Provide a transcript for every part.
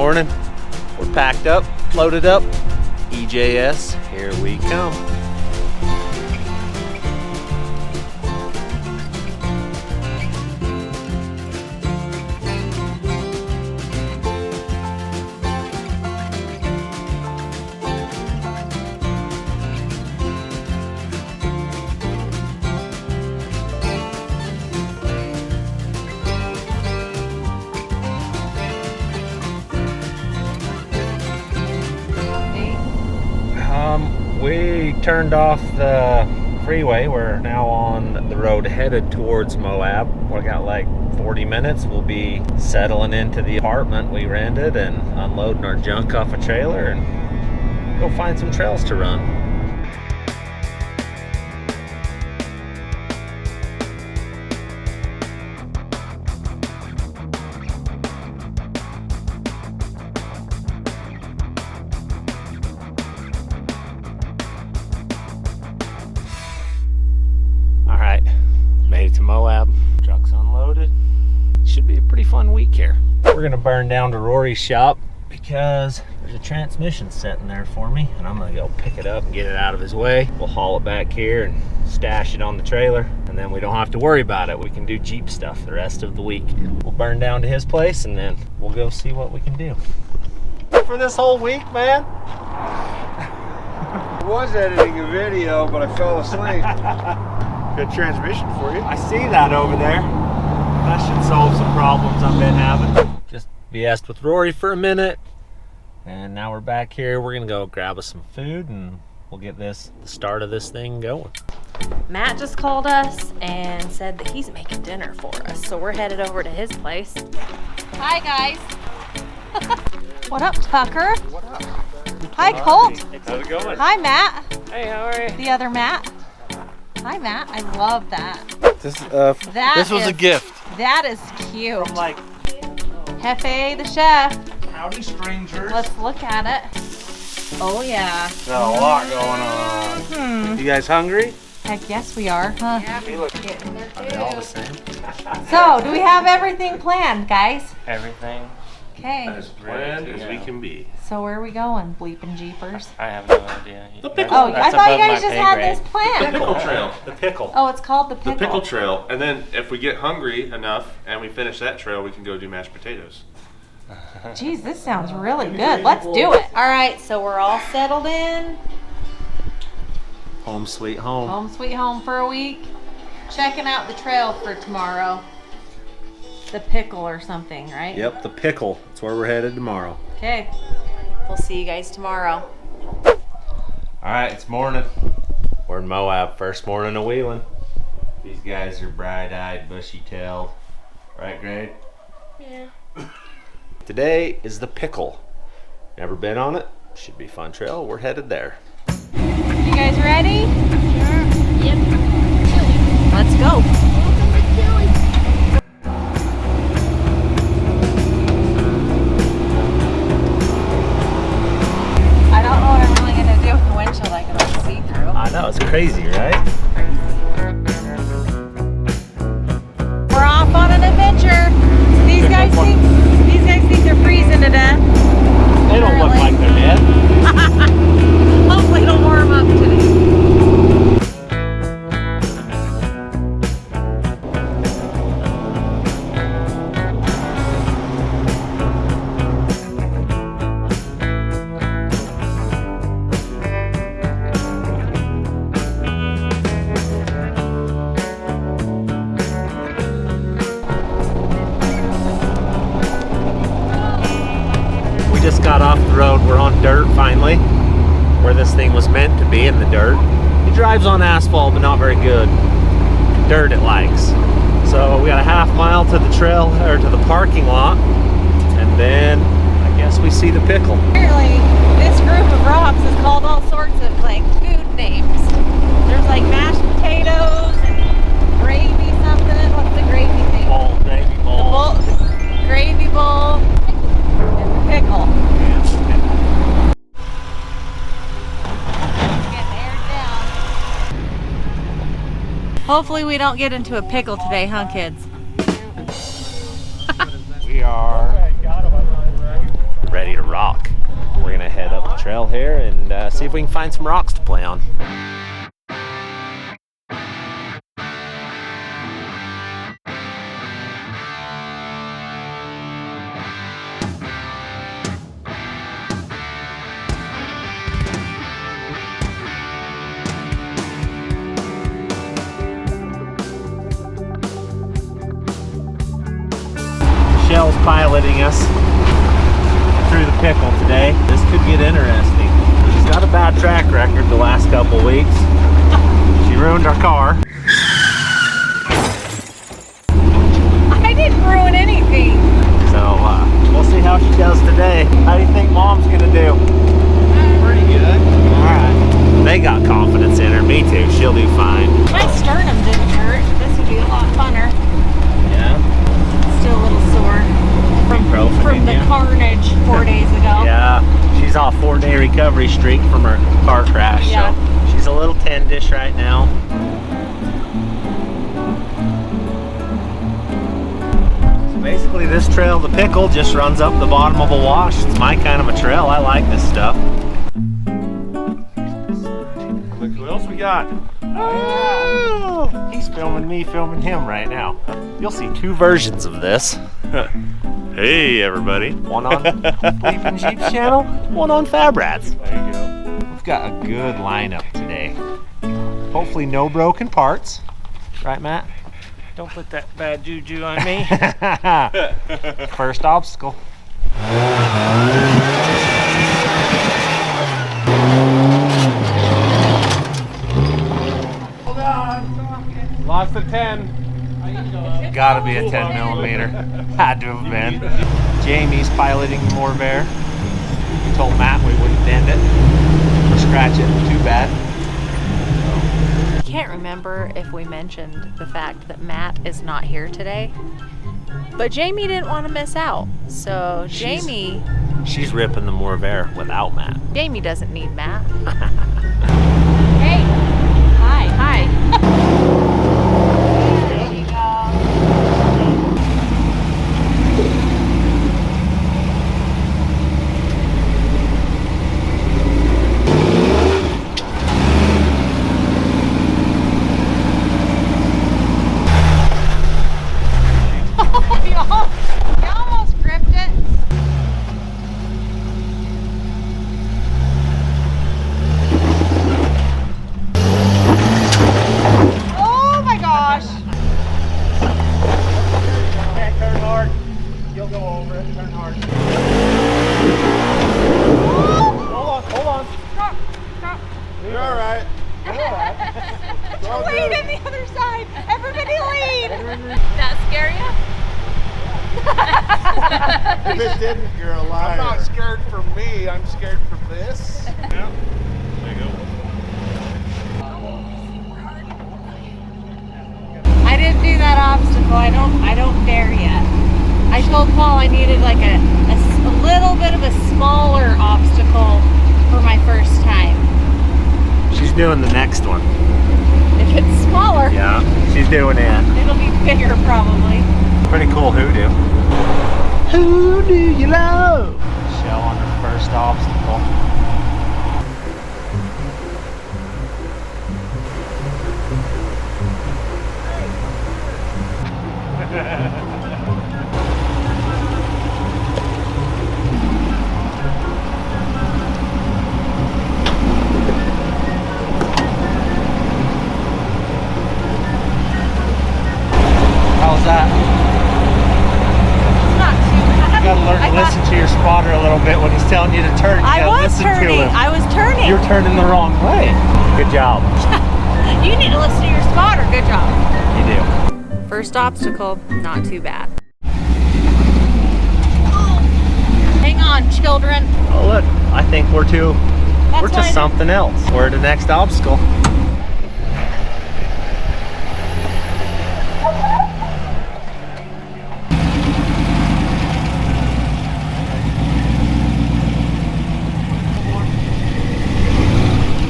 morning. We're packed up, loaded up. EJS, here we come. We turned off the freeway. We're now on the road headed towards MOAB. We got like 40 minutes. We'll be settling into the apartment we rented and unloading our junk off a trailer and go find some trails to run. Made it to MOAB, truck's unloaded. Should be a pretty fun week here. We're gonna burn down to Rory's shop because there's a transmission sitting there for me and I'm gonna go pick it up and get it out of his way. We'll haul it back here and stash it on the trailer and then we don't have to worry about it. We can do Jeep stuff the rest of the week. We'll burn down to his place and then we'll go see what we can do. For this whole week, man. I was editing a video, but I fell asleep. Good transmission for you. I see that over there. That should solve some problems I've been having. Just BS'd with Rory for a minute. And now we're back here. We're gonna go grab us some food and we'll get the start of this thing going. Matt just called us and said that he's making dinner for us. So we're headed over to his place. Hi guys. What up, Tucker? What up? Hi, Colt. How's it going? Hi, Matt. Hey, how are you? The other Matt. Hi, Matt. I love that. This was a gift. That is cute. From like Hefe the chef. howdy strangers. Let's look at it. Oh yeah. Got a lot going on. You guys hungry? Heck yes we are. Huh? Are they all the same? So, do we have everything planned, guys? Everything Okay. as planned as we can be. So where are we going? Bleeping jeepers. I have no idea. The pickle. Oh, I That's thought you above guys my just pay had grade. this planned. Pickle trail. The pickle. Oh, it's called the The pickle. pickle trail. And then if we get hungry enough and we finish that trail, we can go do mashed potatoes. Jeez, this sounds really good. Let's do it. All right, so we're all settled in. Home sweet home. Home sweet home for a week. Checking out the trail for tomorrow. The pickle or something, right? Yep, the pickle. That's where we're headed tomorrow. Okay. We'll see you guys tomorrow. All right, it's morning. We're in MOAB, first morning of wheeling. These guys are bright-eyed, bushy-tailed. Right, Greg? Yeah. Today is the pickle. Never been on it? Should be a fun trail. We're headed there. You guys ready? Sure. Yep. Let's go. I don't know what I'm really gonna do with the windshield. I can only see through. I know, it's crazy, right? We're off on an adventure. These guys think they're freezing to death. They don't look like they're dead. Hopefully it'll warm up today. We just got off the road. We're on dirt finally, where this thing was meant to be, in the dirt. It drives on asphalt, but not very good. Dirt it likes. So we got a half mile to the trail, or to the parking lot, and then I guess we see the pickle. Apparently, this group of rocks is called all sorts of like food names. There's like mashed potatoes and gravy something. What's the gravy thing? Bowl, gravy bowl. The gravy bowl and the pickle. Getting aired down. Hopefully we don't get into a pickle today, huh, kids? We are ready to rock. We're gonna head up the trail here and see if we can find some rocks to play on. Michelle's piloting us through the pickle today. This could get interesting. She's got a bad track record the last couple weeks. She ruined our car. I didn't ruin anything. So we'll see how she does today. How do you think Mom's gonna do? Pretty good. Alright. They got confidence in her. Me too. She'll do fine. My sternum didn't hurt. This would be a lot funner. Yeah. Still a little sore from the carnage 4 days ago. Yeah. She's on a 4-day recovery streak from her car crash. Yeah. So she's a little tendish right now. So basically this trail, the pickle, just runs up the bottom of a wash. It's my kind of a trail. I like this stuff. Look who else we got. Oh, he's filming me, filming him right now. You'll see 2 versions of this. Hey everybody. One on Bleepin' Jeep's channel, one on Fab Rats. There you go. We've got a good lineup today. Hopefully no broken parts. Right, Matt? Don't put that bad juju on me. First obstacle. Hold on. Lost a 10. Gotta be a 10 millimeter. Had to have been. Jamie's piloting the MOAB. We told Matt we wouldn't bend it or scratch it too bad. I can't remember if we mentioned the fact that Matt is not here today, but Jamie didn't want to miss out. So She's ripping the MOAB without Matt. Jamie doesn't need Matt. Hey. Hi. There you go. You almost gripped it. Oh my gosh. Okay, turn hard. You'll go over it. Turn hard. Hold on. Stop. You're all right. Lead in the other side. Everybody lead. That scare you? If it didn't, you're a liar. I'm not scared for me. I'm scared for this. Yeah. There you go. I didn't do that obstacle. I don't dare yet. I told Paul I needed like a little bit of a smaller obstacle for my first time. She's doing the next one. If it's smaller, Yeah, she's doing it. it'll be bigger probably. Pretty cool hoodoo. Who do you love? Shell on her first obstacle. How's that? It's not too bad. You gotta learn to listen to your spotter a little bit when he's telling you to turn. You I gotta was listen to turning. him. I was turning. You're turning the wrong way. Good job. You need to listen to your spotter. Good job. You do. First obstacle, not too bad. Hang on, children. Oh look, I think we're to That's why I something else. We're at the next obstacle.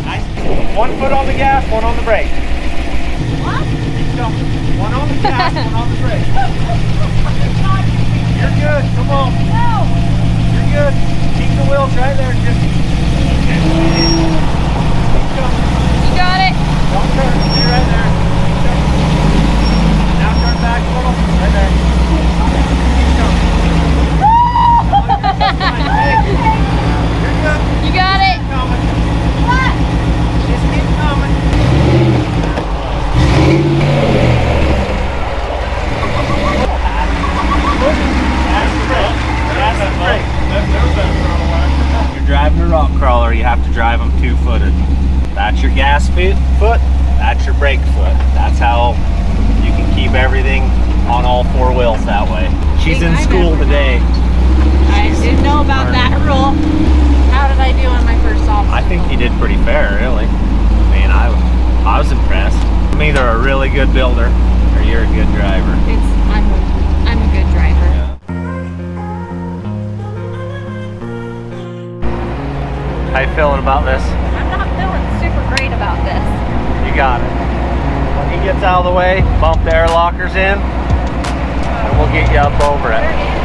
Nice. 1 foot on the gas, 1 on the brake. What? So, 1 on the gas, 1 on the brake. You're good, come on. No. You're good. the wheels right there, Jim. You got it? Don't turn, stay right there. Now turn back a little, right there. Hey, you're good. You got it? Coming. What? Just keep coming. You're driving a rock crawler, you have to drive them two-footed. That's your gas foot, that's your brake foot. That's how you can keep everything on all four wheels that way. She's in school today. I didn't know about that rule. How did I do on my first obstacle? I think you did pretty fair, really. I mean, I was impressed. I'm either a really good builder or you're a good driver. I'm a good driver. How you feeling about this? I'm not feeling super great about this. You got it. When he gets out of the way, bump the air lockers in, and we'll get you up over it.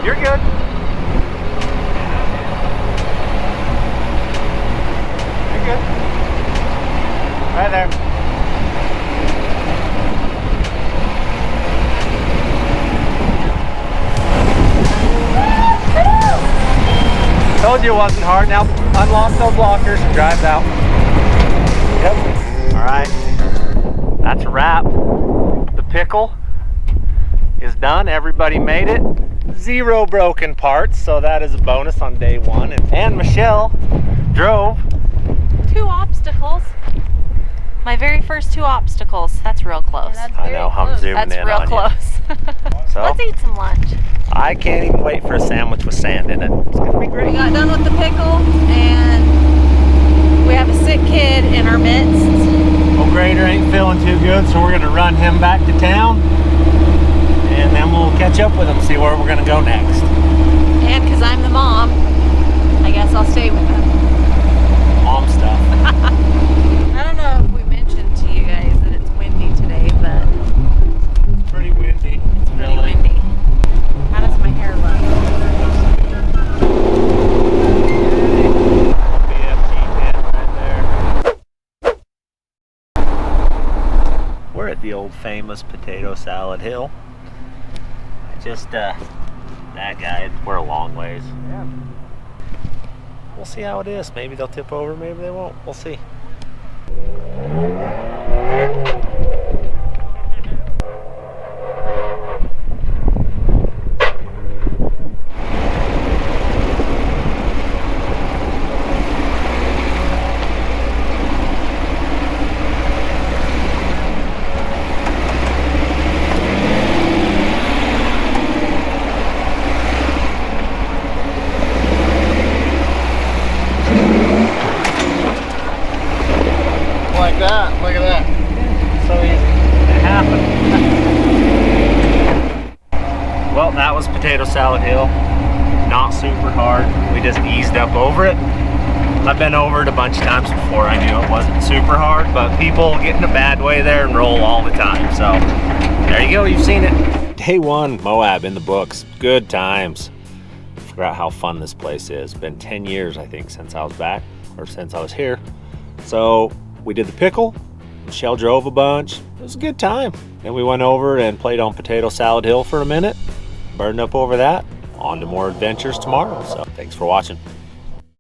You're good. You're good. Right there. Told you it wasn't hard. Now unlock those lockers and drive out. Yep. All right. That's a wrap. The pickle is done. Everybody made it. 0 broken parts, so that is a bonus on day 1. And Michelle drove 2 obstacles. My very first 2 obstacles. That's real close. Yeah, I know, I'm zooming that's in real on close. So Let's eat some lunch. I can't even wait for a sandwich with sand in it. It's gonna be We great. got done with the pickle, and we have a sick kid in our midst. Well, Grader ain't feeling too good, so we're gonna run him back to town, and then we'll catch up with him, see where we're gonna go next. And because I'm the mom, I guess I'll stay with him. Mom stuff. I don't know if we mentioned to you guys that it's windy today, but It's pretty windy. it's pretty windy. How does my hair look? BFG pin right there. We're at the old famous potato salad hill. Just that guy, we're a long ways. Yeah. We'll see how it is. Maybe they'll tip over, maybe they won't. We'll see. Like that. Look at that. So easy. It happened. Well, that was Potato Salad Hill. Not super hard. We just eased up over it. I've been over it a bunch of times before. I knew it wasn't super hard, but people get in a bad way there and roll all the time. So there you go. You've seen it. Day 1, MOAB in the books. Good times. Forgot how fun this place is. Been 10 years, I think, since I was back, or since I was here. So we did the pickle. Michelle drove a bunch. It was a good time. Then we went over and played on Potato Salad Hill for a minute. Burned up over that. On to more adventures tomorrow. So thanks for watching.